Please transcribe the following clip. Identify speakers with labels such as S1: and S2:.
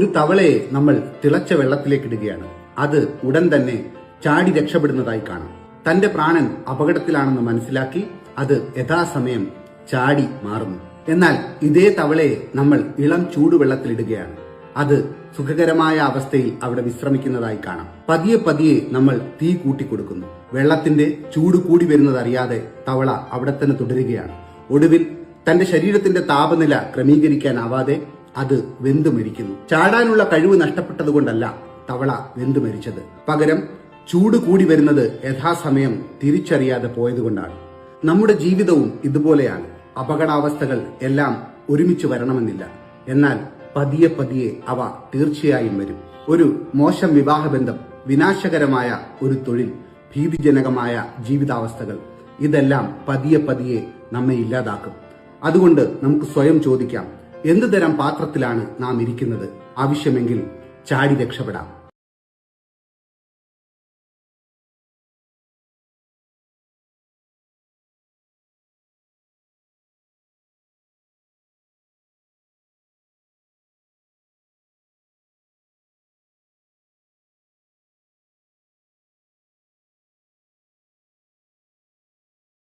S1: ഒരു തവളയെ നമ്മൾ തിളച്ച വെള്ളത്തിലേക്ക് ഇടുകയാണ്. അത് ഉടൻ തന്നെ ചാടി രക്ഷപ്പെടുന്നതായി കാണാം. തന്റെ പ്രാണൻ അപകടത്തിലാണെന്ന് മനസ്സിലാക്കി അത് യഥാസമയം ചാടി മാറുന്നു. എന്നാൽ ഇതേ തവളയെ നമ്മൾ ഇളം ചൂടുവെള്ളത്തിലിടുകയാണ്. അത് സുഖകരമായ അവസ്ഥയിൽ അവിടെ വിശ്രമിക്കുന്നതായി കാണാം. പതിയെ പതിയെ നമ്മൾ തീ കൂട്ടിക്കൊടുക്കുന്നു. വെള്ളത്തിന്റെ ചൂട് കൂടി വരുന്നതറിയാതെ തവള അവിടെ തന്നെ തുടരുകയാണ്. ഒടുവിൽ തന്റെ ശരീരത്തിന്റെ താപനില ക്രമീകരിക്കാനാവാതെ അത് വെന്തു മരിക്കുന്നു. ചാടാനുള്ള കഴിവ് നഷ്ടപ്പെട്ടതുകൊണ്ടല്ല തവള വെന്തു മരിച്ചത്. പകരം ചൂട് കൂടി വരുന്നത് യഥാസമയം തിരിച്ചറിയാതെ പോയതുകൊണ്ടാണ്. നമ്മുടെ ജീവിതവും ഇതുപോലെയാണ്. അപകടാവസ്ഥകൾ എല്ലാം ഒരുമിച്ച് വരണമെന്നില്ല. എന്നാൽ പതിയെ പതിയെ അവ തീർച്ചയായും വരും. ഒരു മോശം വിവാഹബന്ധം, വിനാശകരമായ ഒരു തൊഴിൽ, ഭീതിജനകമായ ജീവിതാവസ്ഥകൾ, ഇതെല്ലാം പതിയെ പതിയെ നമ്മെ ഇല്ലാതാക്കും. അതുകൊണ്ട് നമുക്ക് സ്വയം ചോദിക്കാം, എന്ത് തരം പാത്രത്തിലാണ് നാം ഇരിക്കുന്നത്? ആവശ്യമെങ്കിൽ ചാടി രക്ഷപ്പെടാം.